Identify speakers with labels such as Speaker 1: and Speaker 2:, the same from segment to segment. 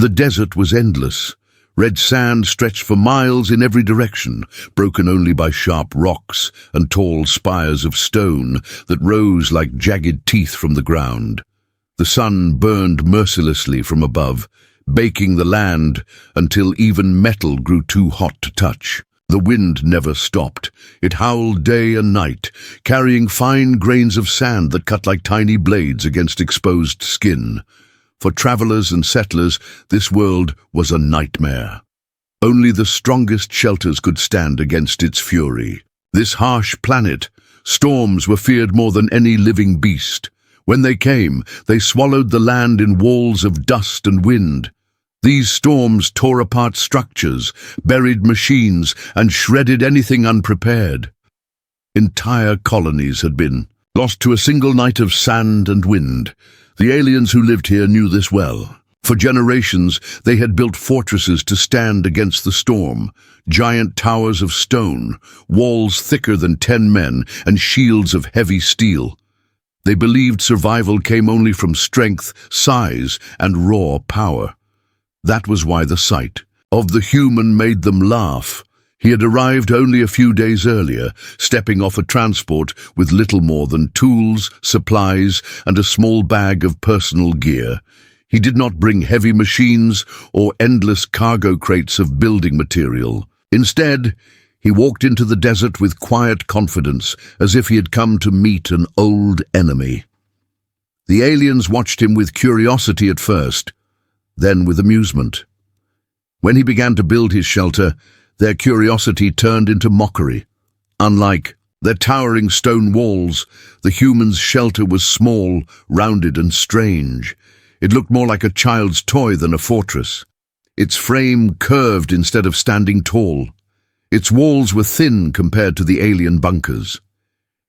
Speaker 1: The desert was endless. Red sand stretched for miles in every direction, broken only by sharp rocks and tall spires of stone that rose like jagged teeth from the ground. The sun burned mercilessly from above, baking the land until even metal grew too hot to touch. The wind never stopped. It howled day and night, carrying fine grains of sand that cut like tiny blades against exposed skin. For travelers and settlers, this world was a nightmare. Only the strongest shelters could stand against its fury. This harsh planet, storms were feared more than any living beast. When they came, they swallowed the land in walls of dust and wind. These storms tore apart structures, buried machines, and shredded anything unprepared. Entire colonies had been lost to a single night of sand and wind. The aliens who lived here knew this well. For generations, they had built fortresses to stand against the storm, giant towers of stone, walls thicker than 10 men, and shields of heavy steel. They believed survival came only from strength, size, and raw power. That was why the sight of the human made them laugh. He had arrived only a few days earlier, stepping off a transport with little more than tools, supplies, and a small bag of personal gear. He did not bring heavy machines or endless cargo crates of building material. Instead, he walked into the desert with quiet confidence, as if he had come to meet an old enemy. The aliens watched him with curiosity at first, then with amusement. When he began to build his shelter, their curiosity turned into mockery. Unlike their towering stone walls, the human's shelter was small, rounded, and strange. It looked more like a child's toy than a fortress. Its frame curved instead of standing tall. Its walls were thin compared to the alien bunkers.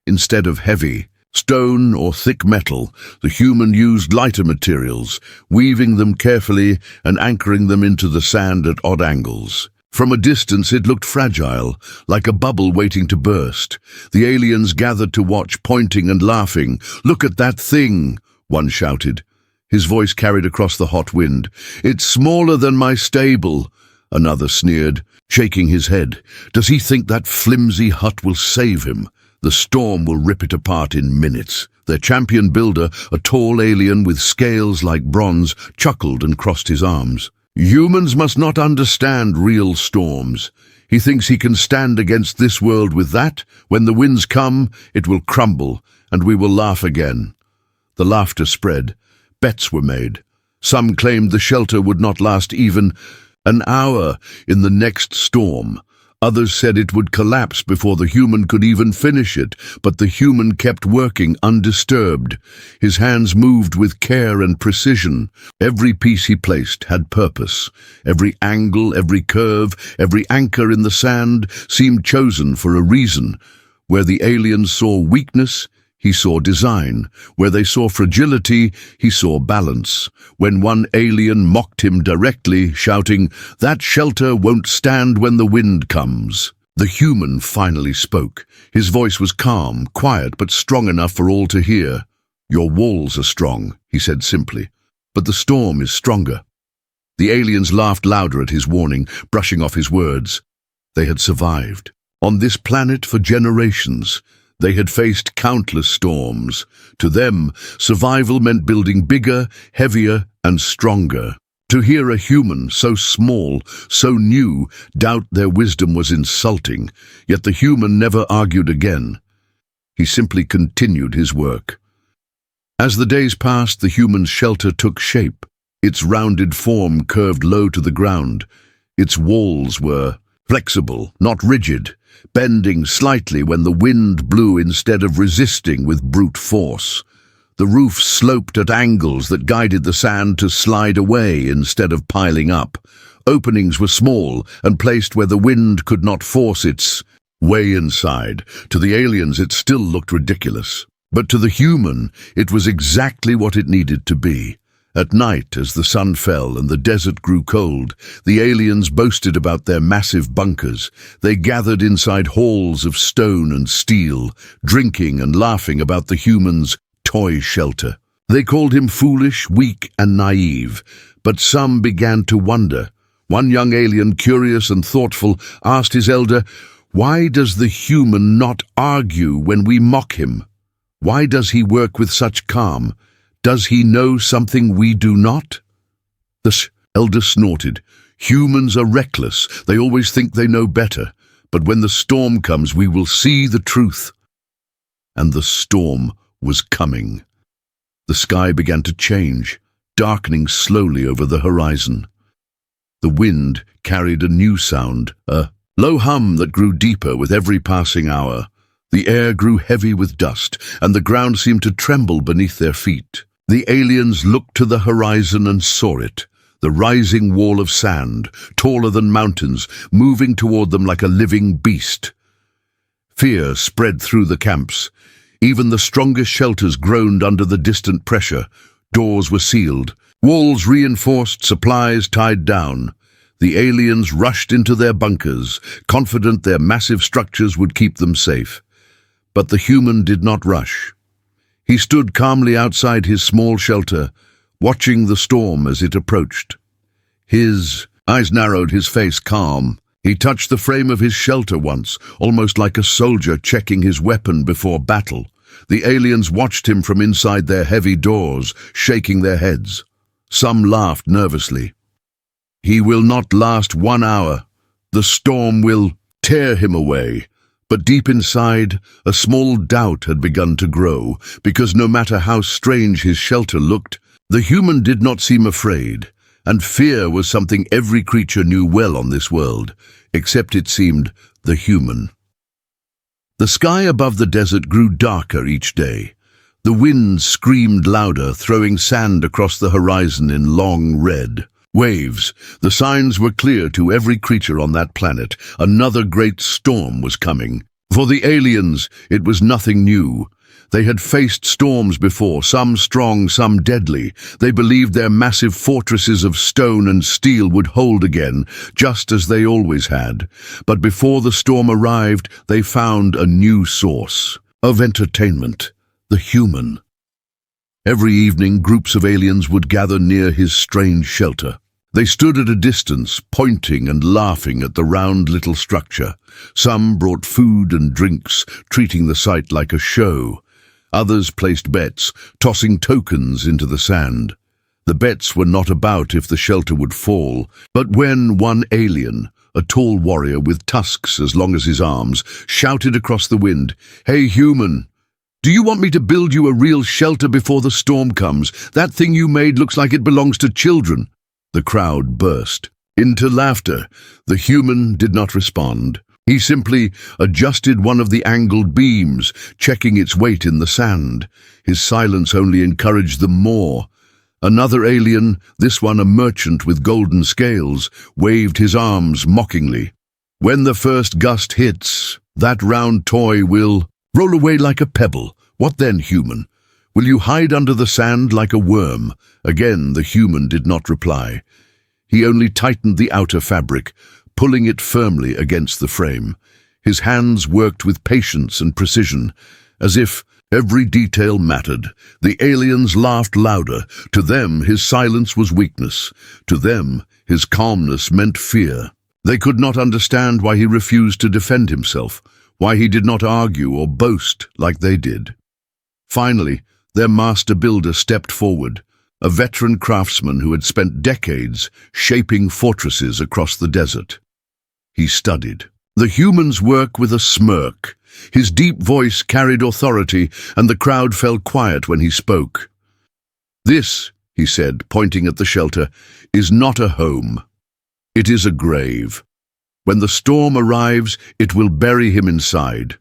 Speaker 1: Instead of heavy stone or thick metal, the human used lighter materials, weaving them carefully and anchoring them into the sand at odd angles. From a distance it looked fragile, like a bubble waiting to burst. The aliens gathered to watch, pointing and laughing. "Look at that thing," one shouted. His voice carried across the hot wind. "It's smaller than my stable," another sneered, shaking his head. "Does he think that flimsy hut will save him? The storm will rip it apart in minutes." Their champion builder, a tall alien with scales like bronze, chuckled and crossed his arms. "Humans must not understand real storms. He thinks he can stand against this world with that. When the winds come, it will crumble, and we will laugh again." The laughter spread. Bets were made. Some claimed the shelter would not last even an hour in the next storm. Others said it would collapse before the human could even finish it, but the human kept working undisturbed. His hands moved with care and precision. Every piece he placed had purpose. Every angle, every curve, every anchor in the sand seemed chosen for a reason. Where the aliens saw weakness, he saw design. Where they saw fragility, he saw balance. When one alien mocked him directly, shouting, "That shelter won't stand when the wind comes," the human finally spoke. His voice was calm, quiet, but strong enough for all to hear. "Your walls are strong," he said simply, "but the storm is stronger." The aliens laughed louder at his warning, brushing off his words. They had survived on this planet for generations. They had faced countless storms. To them, survival meant building bigger, heavier, and stronger. To hear a human so small, so new, doubt their wisdom was insulting, yet the human never argued again. He simply continued his work. As the days passed, the human's shelter took shape. Its rounded form curved low to the ground. Its walls were flexible, not rigid, bending slightly when the wind blew instead of resisting with brute force. The roof sloped at angles that guided the sand to slide away instead of piling up. Openings were small and placed where the wind could not force its way inside. To the aliens, it still looked ridiculous. But to the human, it was exactly what it needed to be. At night, as the sun fell and the desert grew cold, the aliens boasted about their massive bunkers. They gathered inside halls of stone and steel, drinking and laughing about the humans' toy shelter. They called him foolish, weak, and naive, But some began to wonder. One young alien, curious and thoughtful, asked his elder, "Why does the human not argue when we mock him? Why does he work with such calm? Does he know something we do not?" The elder snorted. "Humans are reckless. They always think they know better. But when the storm comes, we will see the truth." And the storm was coming. The sky began to change, darkening slowly over the horizon. The wind carried a new sound, a low hum that grew deeper with every passing hour. The air grew heavy with dust, and the ground seemed to tremble beneath their feet. The aliens looked to the horizon and saw it, the rising wall of sand, taller than mountains, moving toward them like a living beast. Fear spread through the camps. Even the strongest shelters groaned under the distant pressure. Doors were sealed, walls reinforced, supplies tied down. The aliens rushed into their bunkers, confident their massive structures would keep them safe. But the human did not rush. He stood calmly outside his small shelter, watching the storm as it approached. His eyes narrowed, his face calm. He touched the frame of his shelter once, almost like a soldier checking his weapon before battle. The aliens watched him from inside their heavy doors, shaking their heads. Some laughed nervously. "He will not last 1 hour. The storm will tear him away." But deep inside, a small doubt had begun to grow, because no matter how strange his shelter looked, the human did not seem afraid, and fear was something every creature knew well on this world, except it seemed the human. The sky above the desert grew darker each day. The wind screamed louder, throwing sand across the horizon in long red waves. The signs were clear to every creature on that planet. Another great storm was coming. For the aliens, it was nothing new. They had faced storms before, some strong, some deadly. They believed their massive fortresses of stone and steel would hold again, just as they always had. But before the storm arrived, they found a new source of entertainment: the human. Every evening, groups of aliens would gather near his strange shelter. They stood at a distance, pointing and laughing at the round little structure. Some brought food and drinks, treating the sight like a show. Others placed bets, tossing tokens into the sand. The bets were not about if the shelter would fall, but when one alien, a tall warrior with tusks as long as his arms, shouted across the wind, "Hey, human! Do you want me to build you a real shelter before the storm comes? That thing you made looks like it belongs to children." The crowd burst into laughter. The human did not respond. He simply adjusted one of the angled beams, checking its weight in the sand. His silence only encouraged them more. Another alien, this one a merchant with golden scales, waved his arms mockingly. "When the first gust hits, that round toy will roll away like a pebble. What then, human? Will you hide under the sand like a worm?" Again, the human did not reply. He only tightened the outer fabric, pulling it firmly against the frame. His hands worked with patience and precision, as if every detail mattered. The aliens laughed louder. To them, his silence was weakness. To them, his calmness meant fear. They could not understand why he refused to defend himself, why he did not argue or boast like they did. Finally, their master builder stepped forward, a veteran craftsman who had spent decades shaping fortresses across the desert. He studied the human's work with a smirk. His deep voice carried authority, and the crowd fell quiet when he spoke. "This," he said, pointing at the shelter, "is not a home. It is a grave. When the storm arrives, it will bury him inside.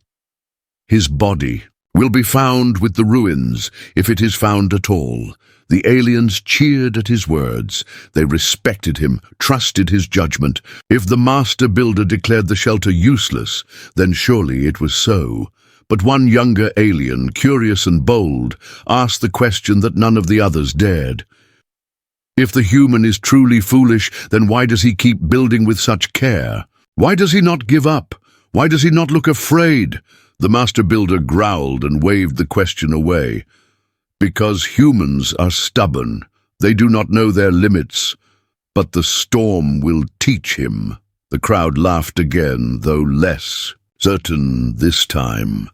Speaker 1: His body will be found with the ruins, if it is found at all." The aliens cheered at his words. They respected him, trusted his judgment. If the master builder declared the shelter useless, then surely it was so. But one younger alien, curious and bold, asked the question that none of the others dared. If the human is truly foolish, then why does he keep building with such care? Why does he not give up? Why does he not look afraid? The master builder growled and waved the question away. "Because humans are stubborn," They do not know their limits, but the storm will teach him." The crowd laughed again, though less certain this time.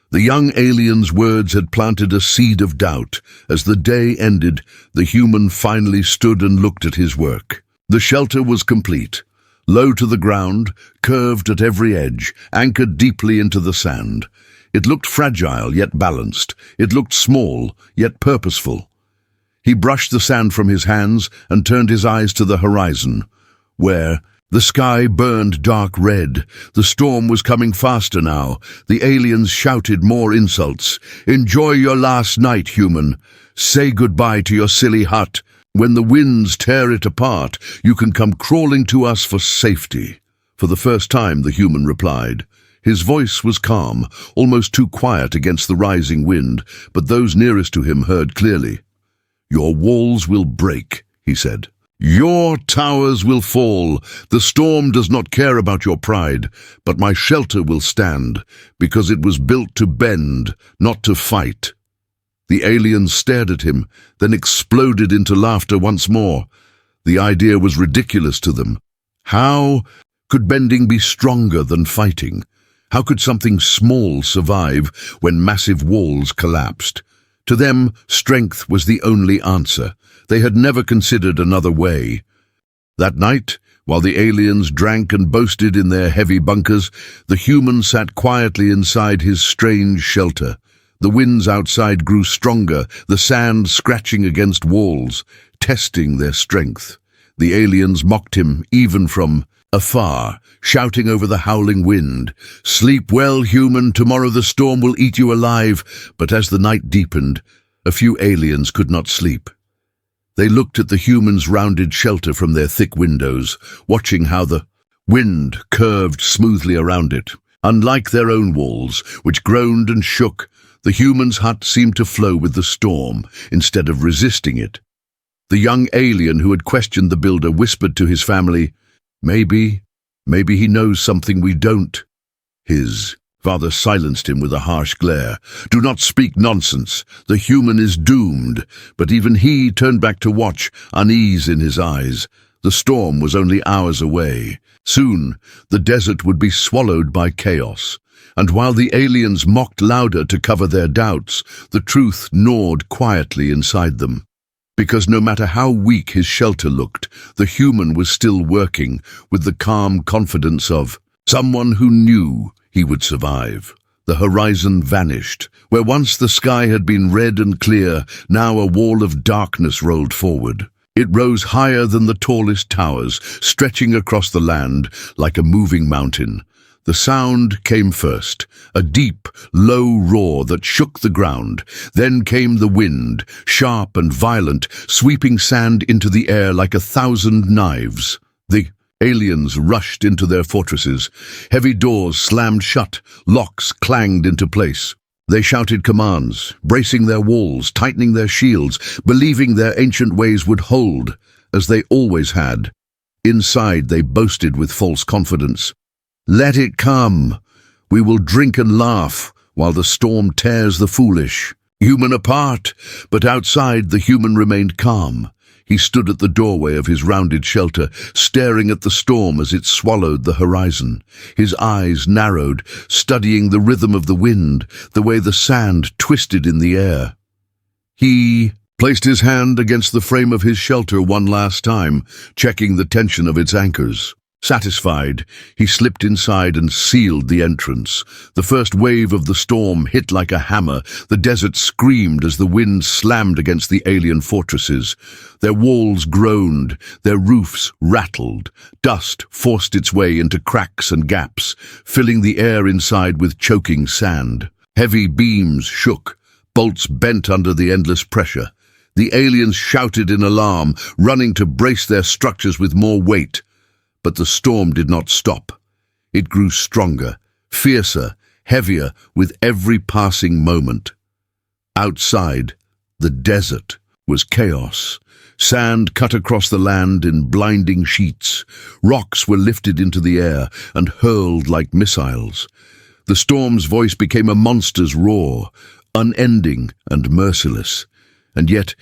Speaker 1: The young alien's words had planted a seed of doubt. As the day ended, the human finally stood and looked at his work. The shelter was complete, low to the ground, curved at every edge, anchored deeply into the sand. It looked fragile, yet balanced. It looked small, yet purposeful. He brushed the sand from his hands and turned his eyes to the horizon, where the sky burned dark red. The storm was coming faster now. The aliens shouted more insults. "Enjoy your last night, human. Say goodbye to your silly hut. When the winds tear it apart, you can come crawling to us for safety." For the first time, the human replied. His voice was calm, almost too quiet against the rising wind, but those nearest to him heard clearly. "Your walls will break," he said. "Your towers will fall. The storm does not care about your pride, but my shelter will stand, because it was built to bend, not to fight." The aliens stared at him, then exploded into laughter once more. The idea was ridiculous to them. How could bending be stronger than fighting? How could something small survive when massive walls collapsed? To them, strength was the only answer. They had never considered another way. That night, while the aliens drank and boasted in their heavy bunkers, the human sat quietly inside his strange shelter. The winds outside grew stronger, the sand scratching against walls, testing their strength. The aliens mocked him even from afar, shouting over the howling wind, "Sleep well, human, tomorrow the storm will eat you alive." But as the night deepened, a few aliens could not sleep. They looked at the human's rounded shelter from their thick windows, watching how the wind curved smoothly around it. Unlike their own walls, which groaned and shook, the human's hut seemed to flow with the storm, instead of resisting it. The young alien who had questioned the builder whispered to his family, Maybe he knows something we don't." His father silenced him with a harsh glare. "Do not speak nonsense. The human is doomed." But even he turned back to watch, unease in his eyes. The storm was only hours away. Soon, the desert would be swallowed by chaos. And while the aliens mocked louder to cover their doubts, the truth gnawed quietly inside them. Because no matter how weak his shelter looked, the human was still working with the calm confidence of someone who knew he would survive. The horizon vanished. Where once the sky had been red and clear, now a wall of darkness rolled forward. It rose higher than the tallest towers, stretching across the land like a moving mountain. The sound came first, a deep, low roar that shook the ground. Then came the wind, sharp and violent, sweeping sand into the air like 1,000 knives. The aliens rushed into their fortresses. Heavy doors slammed shut, locks clanged into place. They shouted commands, bracing their walls, tightening their shields, believing their ancient ways would hold, as they always had. Inside they boasted with false confidence. "Let it come. We will drink and laugh while the storm tears the foolish." Human apart, but outside the human remained calm. He stood at the doorway of his rounded shelter, staring at the storm as it swallowed the horizon. His eyes narrowed, studying the rhythm of the wind, the way the sand twisted in the air. He placed his hand against the frame of his shelter one last time, checking the tension of its anchors. Satisfied, he slipped inside and sealed the entrance. The first wave of the storm hit like a hammer. The desert screamed as the wind slammed against the alien fortresses. Their walls groaned, their roofs rattled. Dust forced its way into cracks and gaps, filling the air inside with choking sand. Heavy beams shook, bolts bent under the endless pressure. The aliens shouted in alarm, running to brace their structures with more weight. But the storm did not stop. It grew stronger, fiercer, heavier with every passing moment. Outside, the desert was chaos. Sand cut across the land in blinding sheets. Rocks were lifted into the air and hurled like missiles. The storm's voice became a monster's roar, unending and merciless. And yet,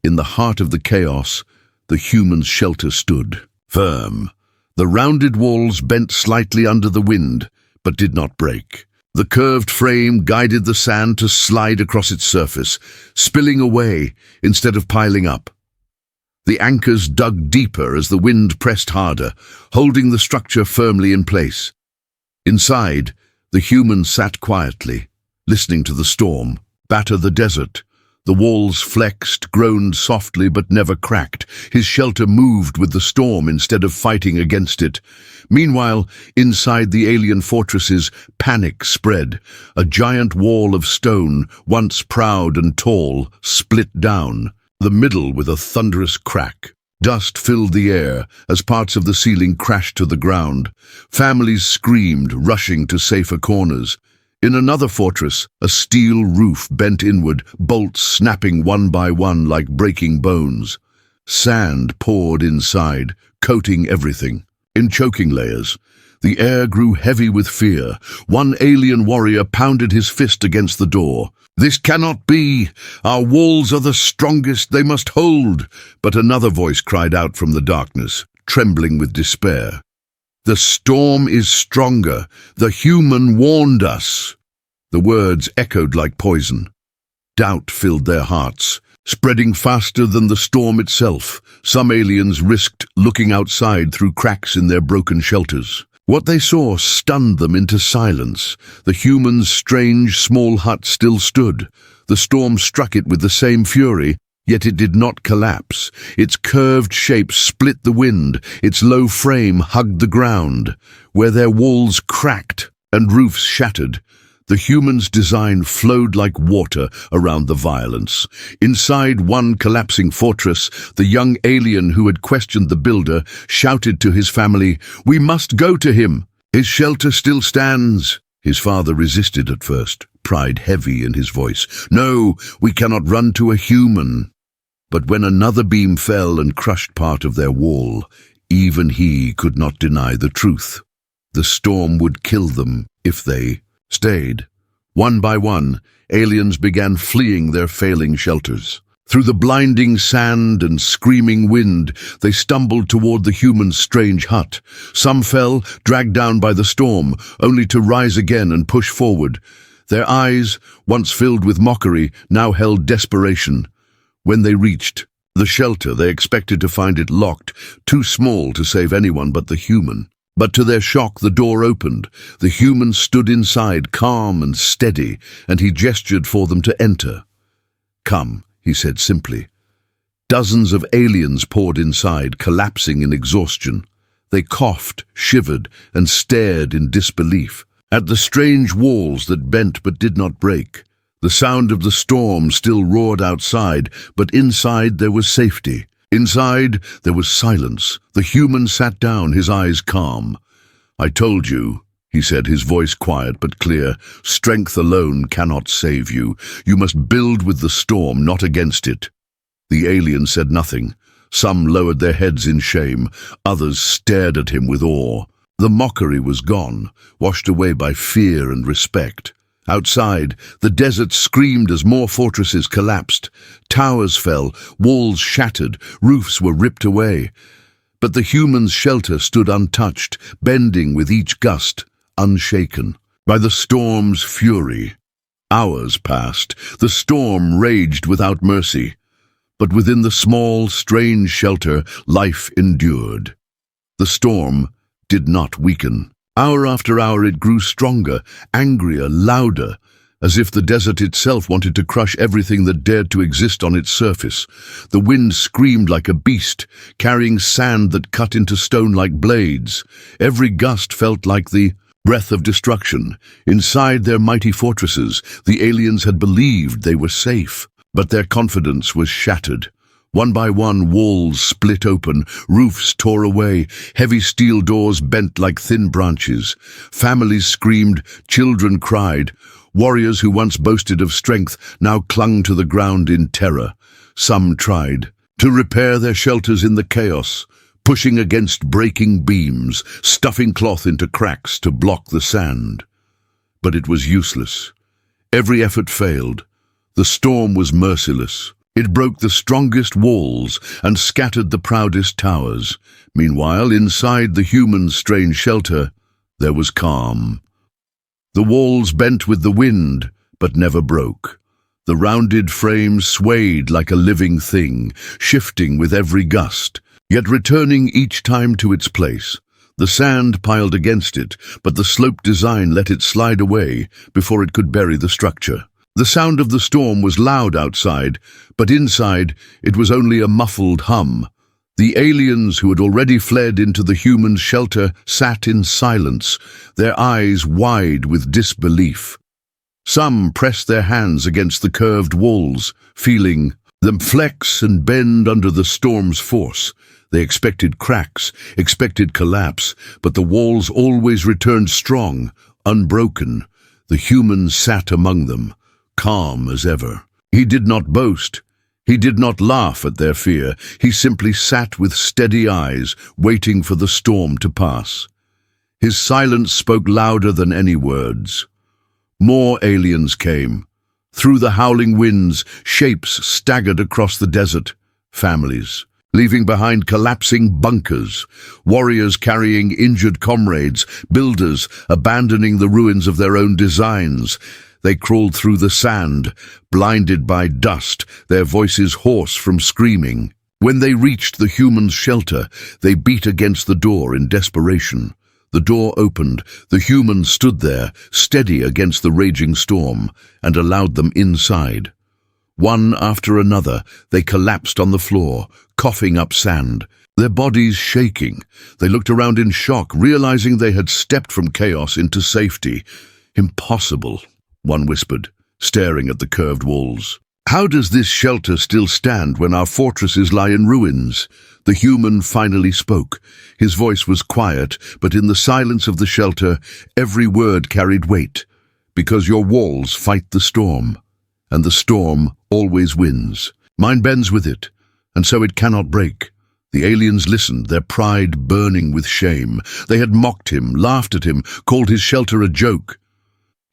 Speaker 1: In the heart of the chaos, the human's shelter stood, firm. The rounded walls bent slightly under the wind, but did not break. The curved frame guided the sand to slide across its surface, spilling away instead of piling up. The anchors dug deeper as the wind pressed harder, holding the structure firmly in place. Inside, the human sat quietly, listening to the storm batter the desert. The walls flexed, groaned softly but never cracked. His shelter moved with the storm instead of fighting against it. Meanwhile, inside the alien fortresses, panic spread. A giant wall of stone, once proud and tall, split down, the middle with a thunderous crack. Dust filled the air as parts of the ceiling crashed to the ground. Families screamed, rushing to safer corners. In another fortress, a steel roof bent inward, bolts snapping one by one like breaking bones. Sand poured inside, coating everything. In choking layers, the air grew heavy with fear. One alien warrior pounded his fist against the door. "This cannot be! Our walls are the strongest, they must hold!" But another voice cried out from the darkness, trembling with despair. "The storm is stronger. The human warned us." The words echoed like poison. Doubt filled their hearts, spreading faster than the storm itself. Some aliens risked looking outside through cracks in their broken shelters. What they saw stunned them into silence. The humans' strange, small hut still stood. The storm struck it with the same fury, yet it did not collapse. Its curved shape split the wind. Its low frame hugged the ground. Where their walls cracked and roofs shattered, the humans' design flowed like water around the violence. Inside one collapsing fortress, the young alien who had questioned the builder shouted to his family, "We must go to him. His shelter still stands." His father resisted at first, pride heavy in his voice. "No, we cannot run to a human." But when another beam fell and crushed part of their wall, even he could not deny the truth. The storm would kill them if they stayed. One by one, aliens began fleeing their failing shelters. Through the blinding sand and screaming wind, they stumbled toward the human's strange hut. Some fell, dragged down by the storm, only to rise again and push forward. Their eyes, once filled with mockery, now held desperation. When they reached the shelter, they expected to find it locked, too small to save anyone but the human. But to their shock, the door opened. The human stood inside, calm and steady, and he gestured for them to enter. "Come," he said simply. Dozens of aliens poured inside, collapsing in exhaustion. They coughed, shivered, and stared in disbelief at the strange walls that bent but did not break. The sound of the storm still roared outside, but inside there was safety. Inside, there was silence. The human sat down, his eyes calm. "I told you," he said, his voice quiet but clear, "strength alone cannot save you. You must build with the storm, not against it." The alien said nothing. Some lowered their heads in shame. Others stared at him with awe. The mockery was gone, washed away by fear and respect. Outside, the desert screamed as more fortresses collapsed. Towers fell, walls shattered, roofs were ripped away. But the human's shelter stood untouched, bending with each gust, unshaken by the storm's fury. Hours passed. The storm raged without mercy. But within the small, strange shelter, life endured. The storm did not weaken. Hour after hour it grew stronger, angrier, louder, as if the desert itself wanted to crush everything that dared to exist on its surface. The wind screamed like a beast, carrying sand that cut into stone like blades. Every gust felt like the breath of destruction. Inside their mighty fortresses, the aliens had believed they were safe, but their confidence was shattered. One by one, walls split open, roofs tore away, heavy steel doors bent like thin branches. Families screamed, children cried. Warriors who once boasted of strength now clung to the ground in terror. Some tried to repair their shelters in the chaos, pushing against breaking beams, stuffing cloth into cracks to block the sand. But it was useless. Every effort failed. The storm was merciless. It broke the strongest walls and scattered the proudest towers. Meanwhile, inside the humans' strange shelter, there was calm. The walls bent with the wind, but never broke. The rounded frame swayed like a living thing, shifting with every gust, yet returning each time to its place. The sand piled against it, but the sloped design let it slide away before it could bury the structure. The sound of the storm was loud outside, but inside it was only a muffled hum. The aliens who had already fled into the human shelter sat in silence, their eyes wide with disbelief. Some pressed their hands against the curved walls, feeling them flex and bend under the storm's force. They expected cracks, expected collapse, but the walls always returned strong, unbroken. The humans sat among them, calm as ever. He did not boast. He did not laugh at their fear. He simply sat with steady eyes, waiting for the storm to pass. His silence spoke louder than any words. More aliens came. Through the howling winds, shapes staggered across the desert. Families, leaving behind collapsing bunkers, warriors carrying injured comrades, builders abandoning the ruins of their own designs. They crawled through the sand, blinded by dust, their voices hoarse from screaming. When they reached the humans' shelter, they beat against the door in desperation. The door opened, the humans stood there, steady against the raging storm, and allowed them inside. One after another, they collapsed on the floor, coughing up sand, their bodies shaking. They looked around in shock, realizing they had stepped from chaos into safety. Impossible, one whispered, staring at the curved walls. How does this shelter still stand when our fortresses lie in ruins? The human finally spoke. His voice was quiet, but in the silence of the shelter, every word carried weight. Because your walls fight the storm, and the storm always wins. Mine bends with it, and so it cannot break. The aliens listened, their pride burning with shame. They had mocked him, laughed at him, called his shelter a joke.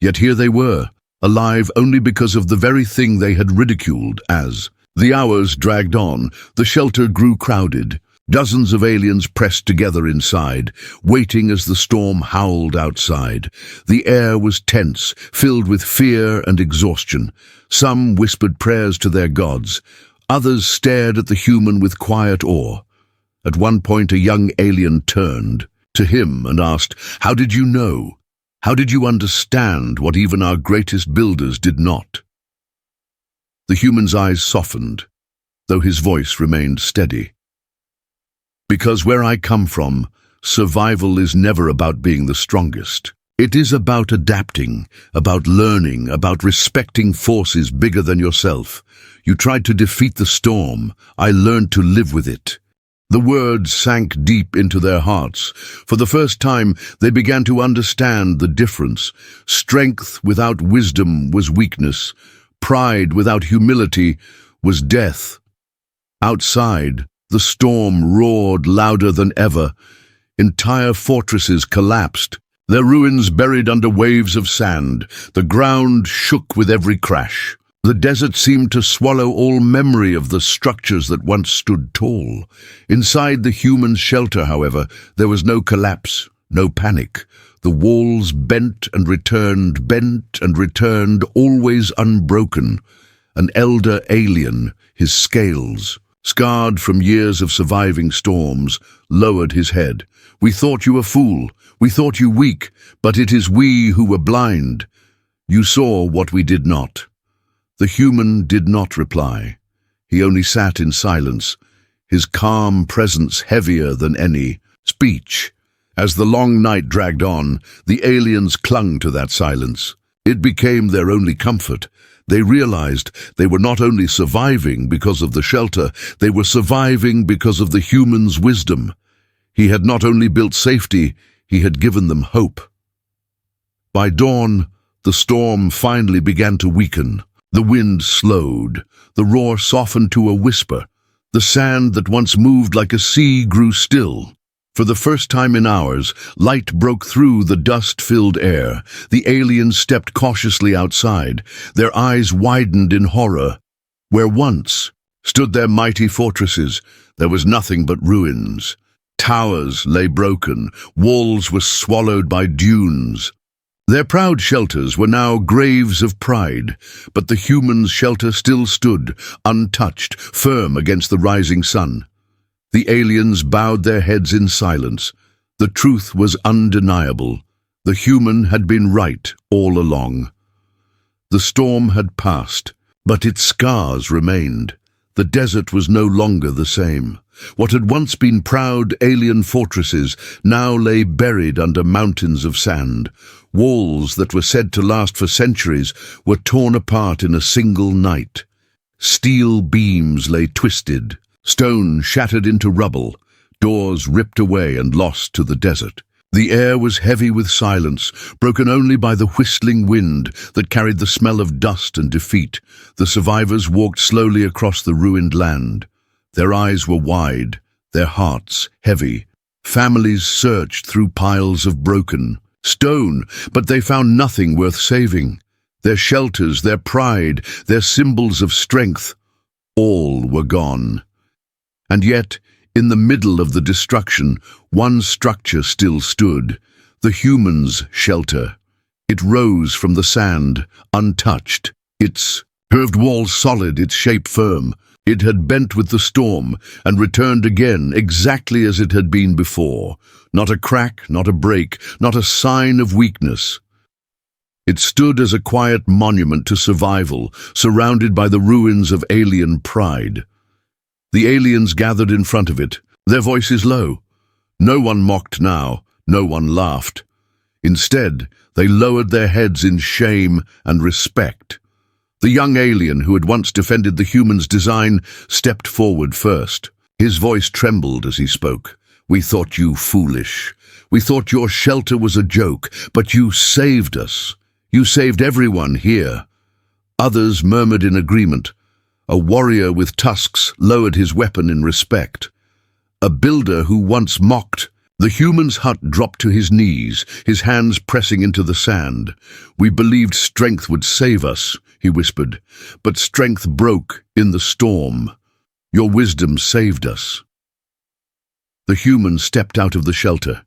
Speaker 1: Yet here they were, alive only because of the very thing they had ridiculed as. The hours dragged on, the shelter grew crowded. Dozens of aliens pressed together inside, waiting as the storm howled outside. The air was tense, filled with fear and exhaustion. Some whispered prayers to their gods. Others stared at the human with quiet awe. At one point, a young alien turned to him and asked, "How did you know? How did you understand what even our greatest builders did not?" The human's eyes softened, though his voice remained steady. "Because where I come from, survival is never about being the strongest. It is about adapting, about learning, about respecting forces bigger than yourself. You tried to defeat the storm. I learned to live with it." The words sank deep into their hearts. For the first time, they began to understand the difference. Strength without wisdom was weakness. Pride without humility was death. Outside, the storm roared louder than ever. Entire fortresses collapsed, their ruins buried under waves of sand. The ground shook with every crash. The desert seemed to swallow all memory of the structures that once stood tall. Inside the human shelter, however, there was no collapse, no panic. The walls bent and returned, always unbroken. An elder alien, his scales, scarred from years of surviving storms, lowered his head. "We thought you a fool. We thought you weak, but it is we who were blind. You saw what we did not." The human did not reply. He only sat in silence, his calm presence heavier than any speech. As the long night dragged on, the aliens clung to that silence. It became their only comfort. They realized they were not only surviving because of the shelter, they were surviving because of the human's wisdom. He had not only built safety, he had given them hope. By dawn, the storm finally began to weaken. The wind slowed, the roar softened to a whisper. The sand that once moved like a sea grew still. For the first time in hours, light broke through the dust-filled air. The aliens stepped cautiously outside, their eyes widened in horror. Where once stood their mighty fortresses. There was nothing but ruins. Towers lay broken, walls were swallowed by dunes. Their proud shelters were now graves of pride, but the humans' shelter still stood, untouched, firm against the rising sun. The aliens bowed their heads in silence. The truth was undeniable. The human had been right all along. The storm had passed, but its scars remained. The desert was no longer the same. What had once been proud alien fortresses now lay buried under mountains of sand. Walls that were said to last for centuries were torn apart in a single night. Steel beams lay twisted, stone shattered into rubble, doors ripped away and lost to the desert. The air was heavy with silence, broken only by the whistling wind that carried the smell of dust and defeat. The survivors walked slowly across the ruined land. Their eyes were wide, their hearts heavy. Families searched through piles of broken stone, but they found nothing worth saving. Their shelters, their pride, their symbols of strength, all were gone. And yet, in the middle of the destruction, one structure still stood, the humans' shelter. It rose from the sand, untouched, its curved walls solid, its shape firm. It had bent with the storm and returned again exactly as it had been before. Not a crack, not a break, not a sign of weakness. It stood as a quiet monument to survival, surrounded by the ruins of alien pride. The aliens gathered in front of it, their voices low. No one mocked now, no one laughed. Instead, they lowered their heads in shame and respect. The young alien who had once defended the humans' design stepped forward first. His voice trembled as he spoke. "We thought you foolish. We thought your shelter was a joke, but you saved us. You saved everyone here." Others murmured in agreement. A warrior with tusks lowered his weapon in respect. A builder who once mocked. The human's hut dropped to his knees, his hands pressing into the sand. "We believed strength would save us," he whispered, "but strength broke in the storm. Your wisdom saved us." The human stepped out of the shelter.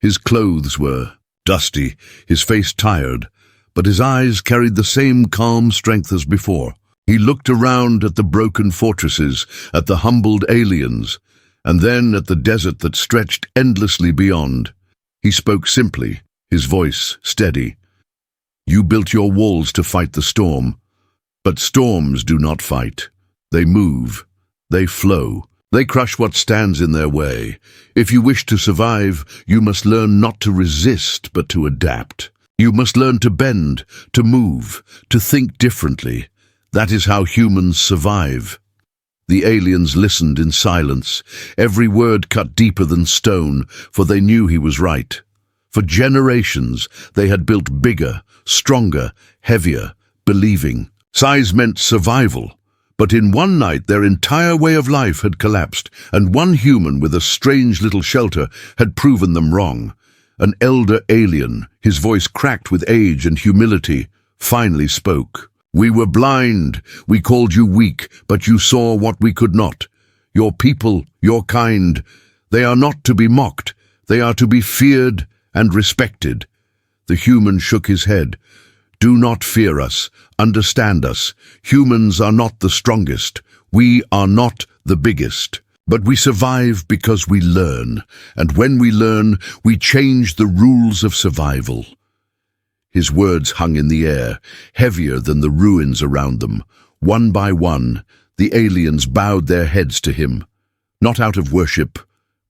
Speaker 1: His clothes were dusty, his face tired, but his eyes carried the same calm strength as before. He looked around at the broken fortresses, at the humbled aliens, and then at the desert that stretched endlessly beyond. He spoke simply, his voice steady. "You built your walls to fight the storm, but storms do not fight. They move, they flow, they crush what stands in their way. If you wish to survive, you must learn not to resist, but to adapt. You must learn to bend, to move, to think differently. That is how humans survive." The aliens listened in silence, every word cut deeper than stone, for they knew he was right. For generations, they had built bigger, stronger, heavier, believing. Size meant survival. But in one night, their entire way of life had collapsed, and one human with a strange little shelter had proven them wrong. An elder alien, his voice cracked with age and humility, finally spoke. "We were blind. We called you weak, but you saw what we could not. Your people, your kind, they are not to be mocked. They are to be feared and respected." The human shook his head. "Do not fear us. Understand us. Humans are not the strongest. We are not the biggest. But we survive because we learn. And when we learn, we change the rules of survival." His words hung in the air, heavier than the ruins around them. One by one, the aliens bowed their heads to him, not out of worship,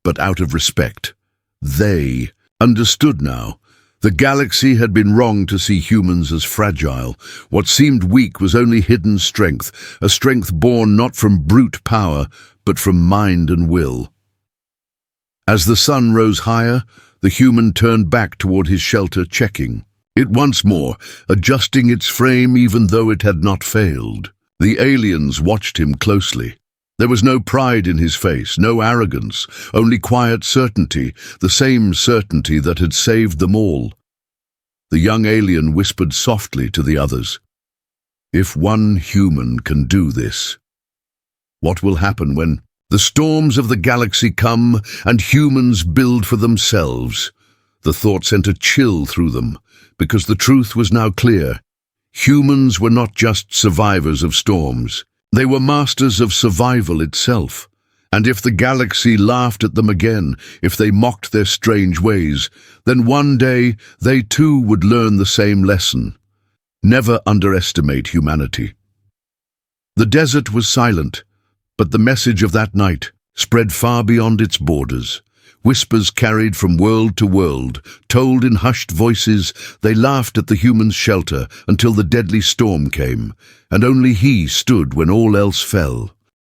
Speaker 1: but out of respect. They understood now. The galaxy had been wrong to see humans as fragile. What seemed weak was only hidden strength, a strength born not from brute power, but from mind and will. As the sun rose higher, the human turned back toward his shelter, checking it once more, adjusting its frame even though it had not failed. The aliens watched him closely. There was no pride in his face, no arrogance, only quiet certainty, the same certainty that had saved them all. The young alien whispered softly to the others, "If one human can do this, What will happen when the storms of the galaxy come and humans build for themselves? The thought sent a chill through them, because the truth was now clear. Humans were not just survivors of storms. They were masters of survival itself. And if the galaxy laughed at them again, if they mocked their strange ways, then one day they too would learn the same lesson. Never underestimate humanity. The desert was silent, but the message of that night spread far beyond its borders. Whispers carried from world to world, told in hushed voices. They laughed at the human's shelter until the deadly storm came, and only he stood when all else fell.